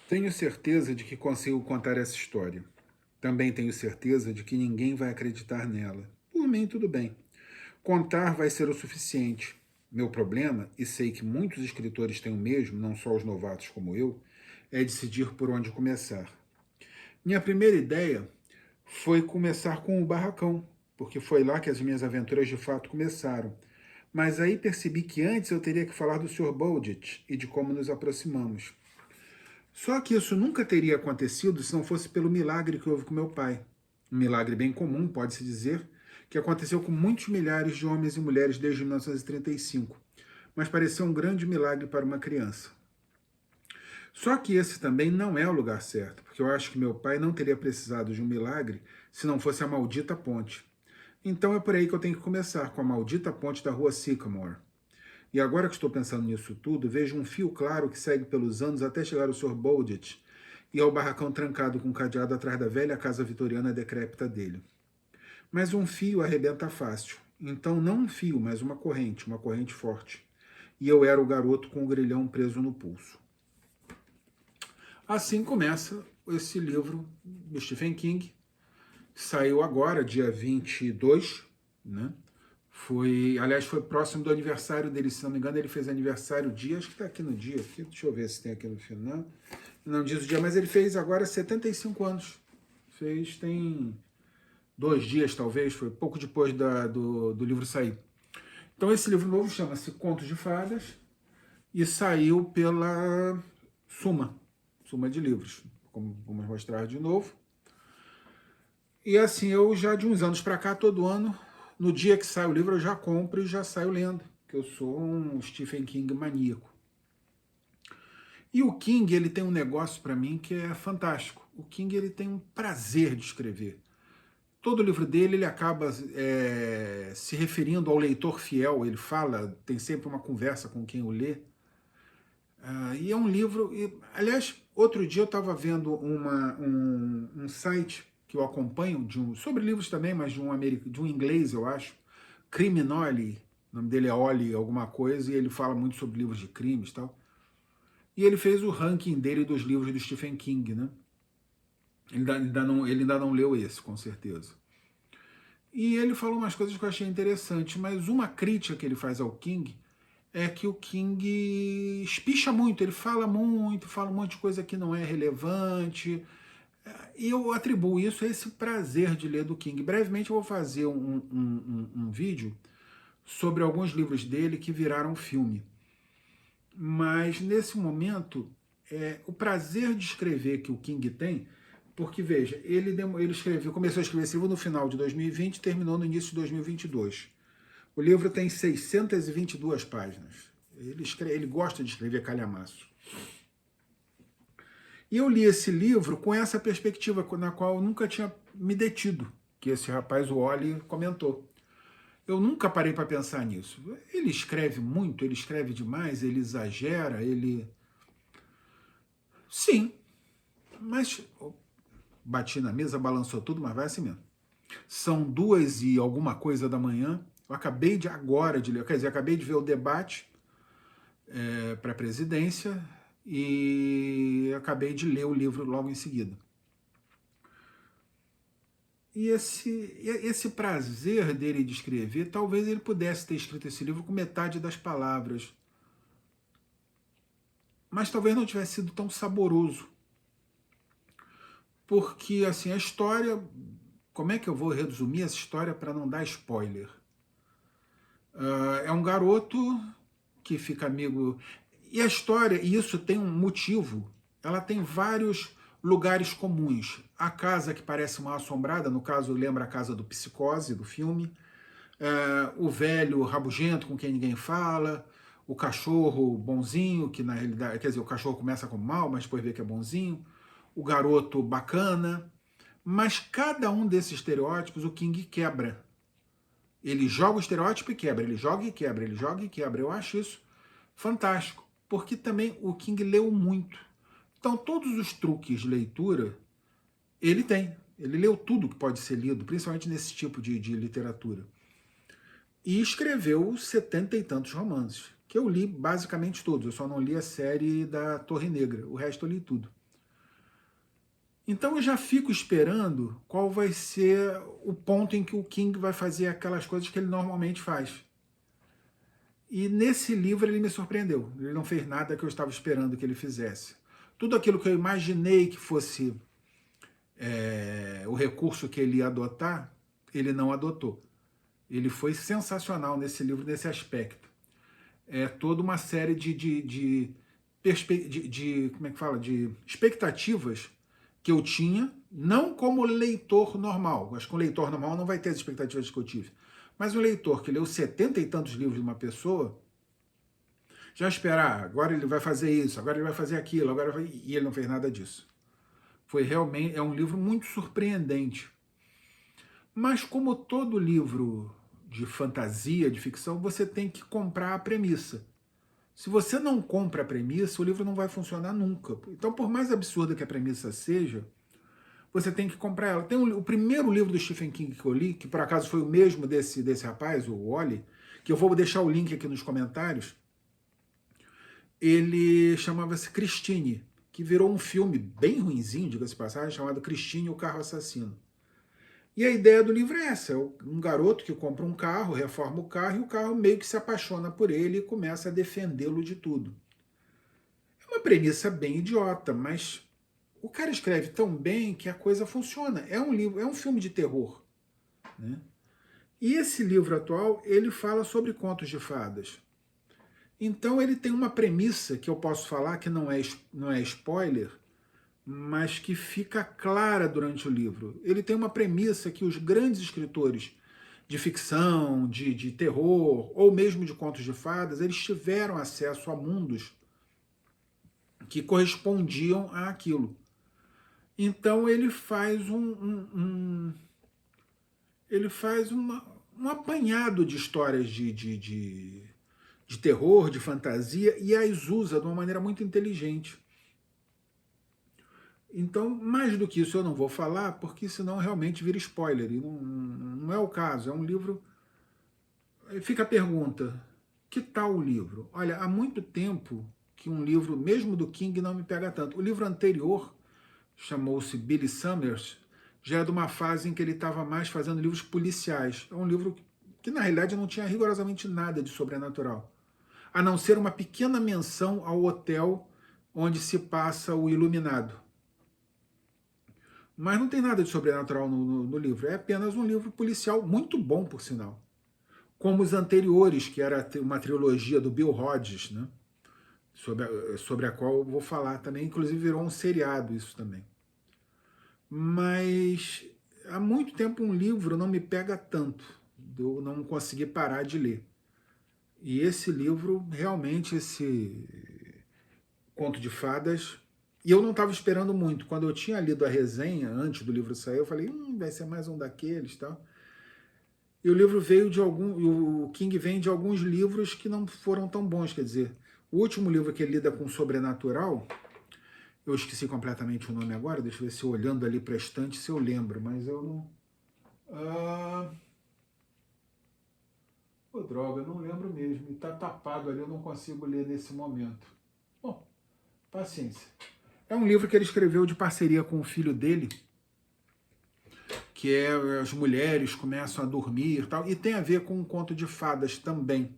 Tenho certeza de que consigo contar essa história. Também tenho certeza de que ninguém vai acreditar nela. Por mim, tudo bem. Contar vai ser o suficiente. Meu problema, e sei que muitos escritores têm o mesmo, não só os novatos como eu, é decidir por onde começar. Minha primeira ideia foi começar com o Barracão, porque foi lá que as minhas aventuras de fato começaram. Mas aí percebi que antes eu teria que falar do Sr. Bolditch e de como nos aproximamos. Só que isso nunca teria acontecido se não fosse pelo milagre que houve com meu pai. Um milagre bem comum, pode-se dizer, que aconteceu com muitos milhares de homens e mulheres desde 1935, mas pareceu um grande milagre para uma criança. Só que esse também não é o lugar certo, porque eu acho que meu pai não teria precisado de um milagre se não fosse a maldita ponte. Então é por aí que eu tenho que começar, com a maldita ponte da rua Sycamore. E agora que estou pensando nisso tudo, vejo um fio claro que segue pelos anos até chegar ao Sr. Bolditch e ao barracão trancado com um cadeado atrás da velha casa vitoriana decrépita dele. Mas um fio arrebenta fácil. Então não um fio, mas uma corrente forte. E eu era o garoto com o grilhão preso no pulso. Assim começa esse livro do Stephen King, que saiu agora, dia 22, né? Aliás, foi próximo do aniversário dele, se não me engano, ele fez aniversário dia, acho que está aqui no dia, aqui, deixa eu ver se tem aqui no final. Não diz o dia, mas ele fez agora 75 anos. Tem 2 dias, talvez, foi pouco depois do livro sair. Então esse livro novo chama-se Contos de Fadas e saiu pela Suma de Livros, como vamos mostrar de novo. E assim, eu já de uns anos para cá, todo ano, no dia que sai o livro, eu já compro e já saio lendo, que eu sou um Stephen King maníaco. E o King, ele tem um negócio para mim que é fantástico. O King, ele tem um prazer de escrever. Todo livro dele, ele acaba se referindo ao leitor fiel, ele fala, tem sempre uma conversa com quem o lê. E é um livro... aliás, outro dia eu estava vendo um site que eu acompanho, sobre livros também, mas de um inglês, eu acho, Criminoli, o nome dele é Oli alguma coisa, e ele fala muito sobre livros de crimes e tal. E ele fez o ranking dele dos livros do Stephen King, né? Ele ainda não leu esse, com certeza. E ele falou umas coisas que eu achei interessantes, mas uma crítica que ele faz ao King é que o King espicha muito, ele fala um monte de coisa que não é relevante. E eu atribuo isso a esse prazer de ler do King. Brevemente eu vou fazer um vídeo sobre alguns livros dele que viraram filme. Mas nesse momento, o prazer de escrever que o King tem, porque veja, começou a escrever esse livro no final de 2020 e terminou no início de 2022. O livro tem 622 páginas. Ele gosta de escrever calhamaço. E eu li esse livro com essa perspectiva, na qual eu nunca tinha me detido, que esse rapaz, o Oli, comentou. Eu nunca parei para pensar nisso. Ele escreve muito, ele escreve demais, ele exagera, ele... Sim, mas... Bati na mesa, balançou tudo, mas vai assim mesmo. São 2 e alguma coisa da manhã. Eu acabei agora de ler, quer dizer, acabei de ver o debate para a presidência e acabei de ler o livro logo em seguida. E esse prazer dele de escrever, talvez ele pudesse ter escrito esse livro com metade das palavras. Mas talvez não tivesse sido tão saboroso. Porque, assim, a história... Como é que eu vou resumir essa história para não dar spoiler? É um garoto que fica amigo... E a história, e isso tem um motivo, ela tem vários lugares comuns. A casa que parece mal assombrada, no caso lembra a casa do Psicose, do filme. O velho rabugento com quem ninguém fala. O cachorro bonzinho, que na realidade... Quer dizer, o cachorro começa como mal, mas depois vê que é bonzinho. O garoto bacana. Mas cada um desses estereótipos o King quebra. Ele joga o estereótipo e quebra, ele joga e quebra, ele joga e quebra. Eu acho isso fantástico, porque também o King leu muito. Então todos os truques de leitura ele tem. Ele leu tudo que pode ser lido, principalmente nesse tipo de literatura. E escreveu 70 e tantos romances, que eu li basicamente todos. Eu só não li a série da Torre Negra, o resto eu li tudo. Então eu já fico esperando qual vai ser o ponto em que o King vai fazer aquelas coisas que ele normalmente faz. E nesse livro ele me surpreendeu. Ele não fez nada que eu estava esperando que ele fizesse. Tudo aquilo que eu imaginei que fosse o recurso que ele ia adotar, ele não adotou. Ele foi sensacional nesse livro, nesse aspecto. É toda uma série como é que fala? De expectativas que eu tinha, não como leitor normal. Acho que um leitor normal não vai ter as expectativas que eu tive. Mas um leitor que leu 70 e tantos livros de uma pessoa, já esperar, agora ele vai fazer isso, agora ele vai fazer aquilo, e ele não fez nada disso. Foi realmente, é um livro muito surpreendente. Mas como todo livro de fantasia, de ficção, você tem que comprar a premissa. Se você não compra a premissa, o livro não vai funcionar nunca. Então, por mais absurda que a premissa seja, você tem que comprar ela. Tem o primeiro livro do Stephen King que eu li, que por acaso foi o mesmo desse rapaz, o Wally, que eu vou deixar o link aqui nos comentários. Ele chamava-se Christine, que virou um filme bem ruinzinho, diga-se de passagem, chamado Christine e o Carro Assassino. E a ideia do livro é essa: um garoto que compra um carro, reforma o carro, e o carro meio que se apaixona por ele e começa a defendê-lo de tudo. É uma premissa bem idiota, mas o cara escreve tão bem que a coisa funciona. É um livro, é um filme de terror, né? E esse livro atual, ele fala sobre contos de fadas. Então ele tem uma premissa que eu posso falar que não é spoiler, mas que fica clara durante o livro. Ele tem uma premissa que os grandes escritores de ficção, de terror, ou mesmo de contos de fadas, eles tiveram acesso a mundos que correspondiam àquilo. Então ele faz ele faz um apanhado de histórias de terror, de fantasia, e as usa de uma maneira muito inteligente. Então, mais do que isso eu não vou falar, porque senão realmente vira spoiler, e não é o caso. É um livro... Fica a pergunta, que tal o livro? Olha, há muito tempo que um livro, mesmo do King, não me pega tanto. O livro anterior, chamou-se Billy Summers, já é de uma fase em que ele estava mais fazendo livros policiais. É um livro que na realidade não tinha rigorosamente nada de sobrenatural, a não ser uma pequena menção ao hotel onde se passa o Iluminado. Mas não tem nada de sobrenatural no livro, é apenas um livro policial muito bom, por sinal. Como os anteriores, que era uma trilogia do Bill Hodges, né? sobre a qual eu vou falar também, inclusive virou um seriado isso também. Mas há muito tempo um livro não me pega tanto, eu não consegui parar de ler. E esse livro, realmente, esse Conto de Fadas, e eu não estava esperando muito. Quando eu tinha lido a resenha, antes do livro sair, eu falei, vai ser mais um daqueles e tal. E o livro veio de o King vem de alguns livros que não foram tão bons, quer dizer, o último livro que ele lida com sobrenatural, eu esqueci completamente o nome agora, deixa eu ver se eu olhando ali para a estante se eu lembro, mas eu não... Pô, droga, eu não lembro mesmo, está tapado ali, eu não consigo ler nesse momento. Bom, paciência. É um livro que ele escreveu de parceria com o filho dele, que é as mulheres começam a dormir e tal, e tem a ver com um conto de fadas também.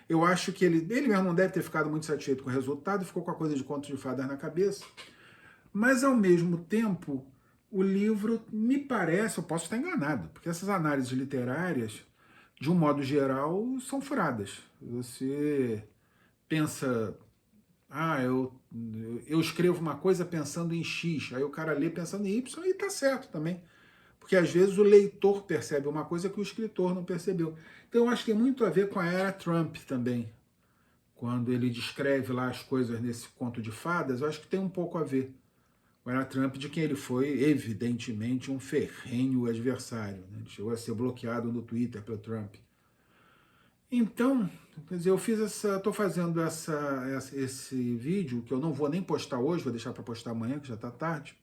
Eu acho que ele mesmo não deve ter ficado muito satisfeito com o resultado, ficou com a coisa de conto de fadas na cabeça, mas ao mesmo tempo o livro me parece, eu posso estar enganado, porque essas análises literárias, de um modo geral, são furadas. Você pensa, eu escrevo uma coisa pensando em X, aí o cara lê pensando em Y, e tá certo também. Porque às vezes o leitor percebe uma coisa que o escritor não percebeu. Então eu acho que tem muito a ver com a era Trump também. Quando ele descreve lá as coisas nesse conto de fadas, eu acho que tem um pouco a ver com a era Trump, de quem ele foi, evidentemente, um ferrenho adversário, né? Ele chegou a ser bloqueado no Twitter pelo Trump. Então, quer dizer, estou fazendo esse vídeo, que eu não vou nem postar hoje, vou deixar para postar amanhã, que já está tarde,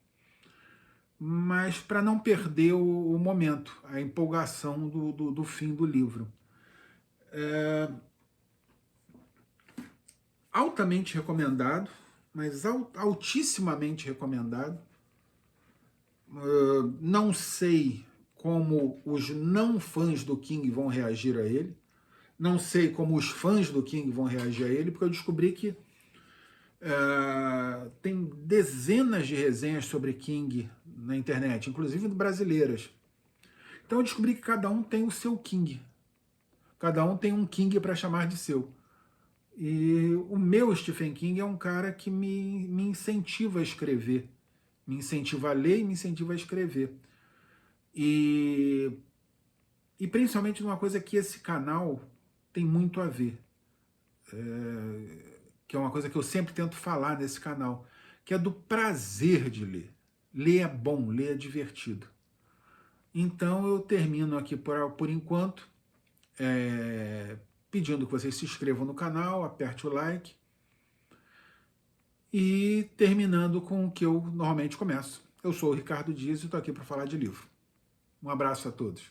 mas para não perder o momento, a empolgação do fim do livro. Altamente recomendado, mas altissimamente recomendado. Não sei como os não fãs do King vão reagir a ele. Não sei como os fãs do King vão reagir a ele, porque eu descobri que tem dezenas de resenhas sobre King na internet, inclusive brasileiras. Então eu descobri que cada um tem o seu King. Cada um tem um King para chamar de seu. E o meu Stephen King é um cara que me incentiva a escrever. Me incentiva a ler e me incentiva a escrever. E principalmente numa coisa que esse canal tem muito a ver. Que é uma coisa que eu sempre tento falar nesse canal, que é do prazer de ler. Ler é bom, ler é divertido. Então eu termino aqui por enquanto, pedindo que vocês se inscrevam no canal, aperte o like, e terminando com o que eu normalmente começo. Eu sou o Ricardo Dias e estou aqui para falar de livro. Um abraço a todos.